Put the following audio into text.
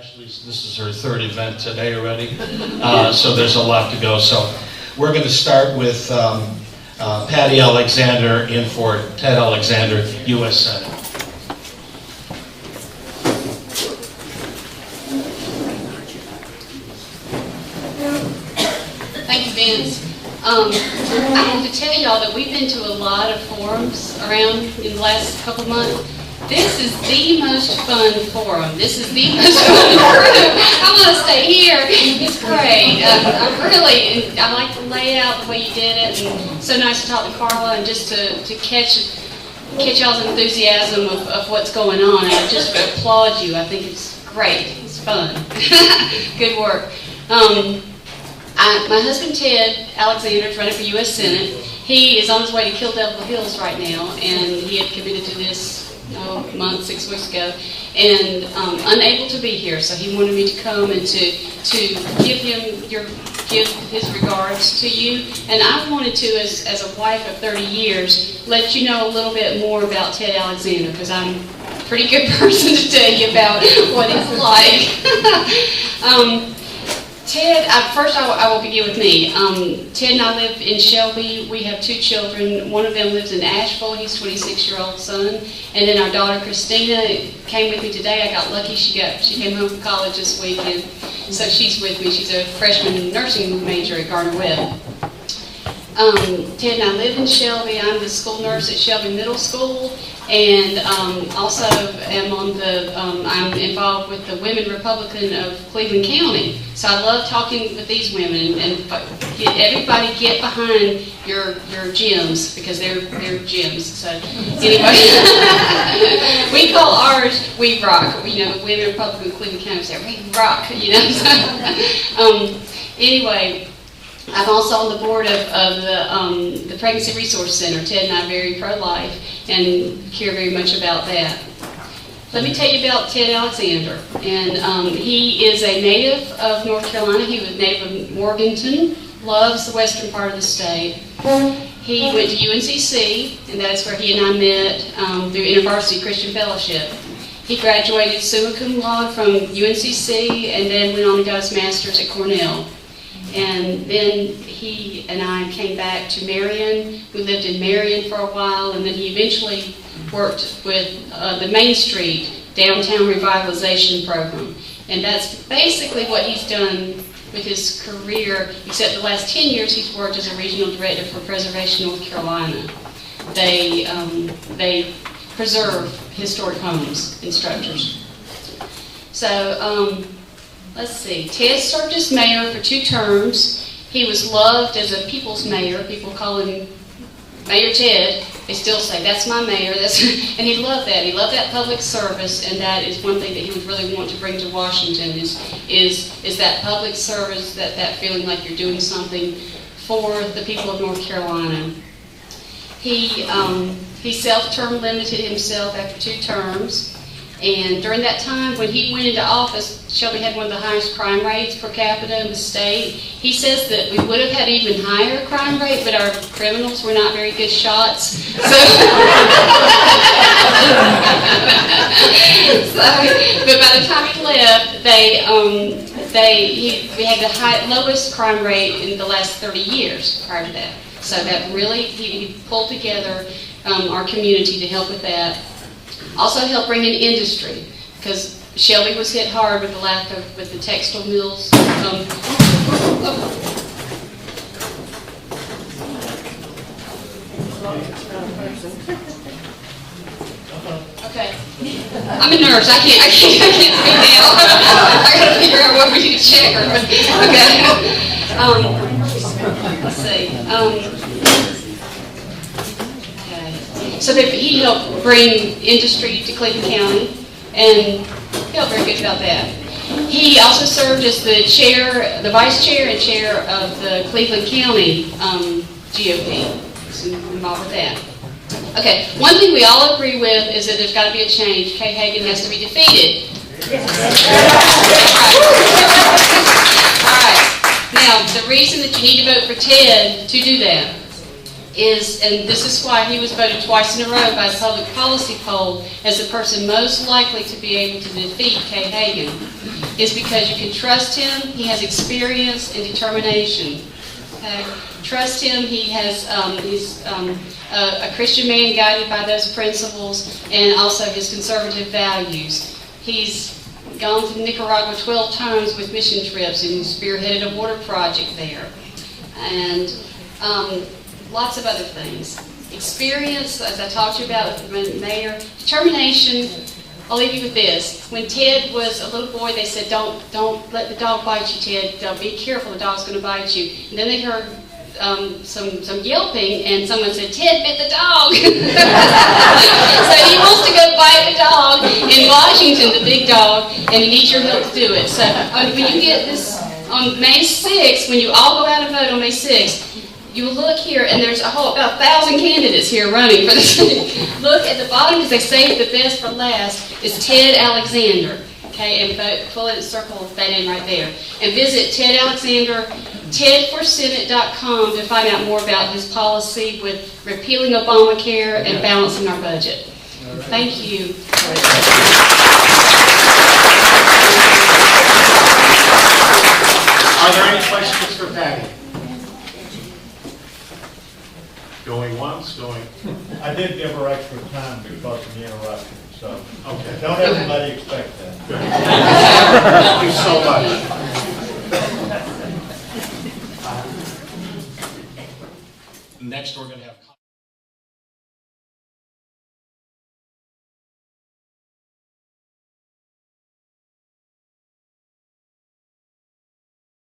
Ashley's, this is her third event today already, so there's a lot to go. So we're going to start with Patti Alexander in for Ted Alexander, U.S. Senate. Thank you, Vince. I have to tell y'all that we've been to a lot of forums around in the last couple months. This is the most fun forum. This is the most fun group. I want to stay here. It's great. I like the layout, the way you did it, and so nice to talk to Carla and just to catch y'all's enthusiasm of what's going on. And I just applaud you. I think it's great. It's fun. Good work. My husband Ted Alexander is running for U.S. Senate. He is on his way to Kill Devil Hills right now, and he had committed to this a month, 6 weeks ago, and unable to be here. So he wanted me to come and to give his regards to you. And I wanted to, as a wife of 30 years, let you know a little bit more about Ted Alexander, because I'm a pretty good person to tell you about what he's like. Ted, first I will begin with me. Ted and I live in Shelby. We have 2 children. One of them lives in Asheville. He's a 26-year-old son. And then our daughter Christina came with me today. I got lucky. She came home from college this weekend, so she's with me. She's a freshman nursing major at Gardner-Webb. Ted and I live in Shelby. I'm the school nurse at Shelby Middle School, and also I'm involved with the Women Republican of Cleveland County. So I love talking with these women and everybody get behind your gyms, because they're gyms. So anyway, we call ours We Rock. You know, Women Republican of Cleveland County say We Rock. You know. Anyway. I'm also on the board of the Pregnancy Resource Center. Ted and I are very pro-life and care very much about that. Let me tell you about Ted Alexander. And he is a native of North Carolina. He was native of Morganton, loves the western part of the state. He went to UNCC, and that's where he and I met through InterVarsity Christian Fellowship. He graduated summa cum laude from UNCC and then went on to got his master's at Cornell. And then he and I came back to Marion. We lived in Marion for a while, and then he eventually worked with the Main Street Downtown Revitalization Program. And that's basically what he's done with his career, except the last 10 years he's worked as a regional director for Preservation North Carolina. They preserve historic homes and structures. So, let's see. Ted served as mayor for 2 terms. He was loved as a people's mayor. People call him Mayor Ted. They still say, that's my mayor. And he loved that. He loved that public service, and that is one thing that he would really want to bring to Washington is that public service, that feeling like you're doing something for the people of North Carolina. He self-term limited himself after 2 terms. And during that time, when he went into office, Shelby had one of the highest crime rates per capita in the state. He says that we would have had an even higher crime rate, but our criminals were not very good shots. So, but by the time he left, we had the lowest crime rate in the last 30 years prior to that. So that really, he pulled together our community to help with that. Also helped bring in industry, because Shelby was hit hard with the textile mills. Okay, I'm a nurse. I can't speak now. I gotta figure out what we need to check her. Okay. Let's see. So he helped bring industry to Cleveland County, and he felt very good about that. He also served as the vice chair and chair of the Cleveland County GOP. So involved with that. Okay, one thing we all agree with is that there's got to be a change. Kay Hagan has to be defeated. All right. Now, the reason that you need to vote for Ted to do that. and this is why he was voted twice in a row by a public policy poll as the person most likely to be able to defeat Kay Hagan, is because you can trust him. He has experience and determination. Okay? Trust him. He's a Christian man guided by those principles and also his conservative values. He's gone to Nicaragua 12 times with mission trips and spearheaded a water project there. And lots of other things. Experience, as I talked to you about with the mayor. Determination, I'll leave you with this. When Ted was a little boy, they said, don't let the dog bite you, Ted. Be careful, the dog's going to bite you. And then they heard some yelping, and someone said, Ted bit the dog. So he wants to go bite the dog in Washington, the big dog, and he needs your help to do it. So when you get this on May 6th, when you all go out and vote on May 6th, you will look here, and there's about 1,000 candidates here running for this. Look at the bottom, because they say the best for last is Ted Alexander. Okay, and vote, pull it, circle that in right there. And visit Ted Alexander, tedforsenate.com to find out more about his policy with repealing Obamacare and balancing our budget. Thank you. Are there any questions for Patti? Going once, going... I did give her extra time because of the interruption, so Okay. don't everybody expect that. Thank you so much. Next, we're going to have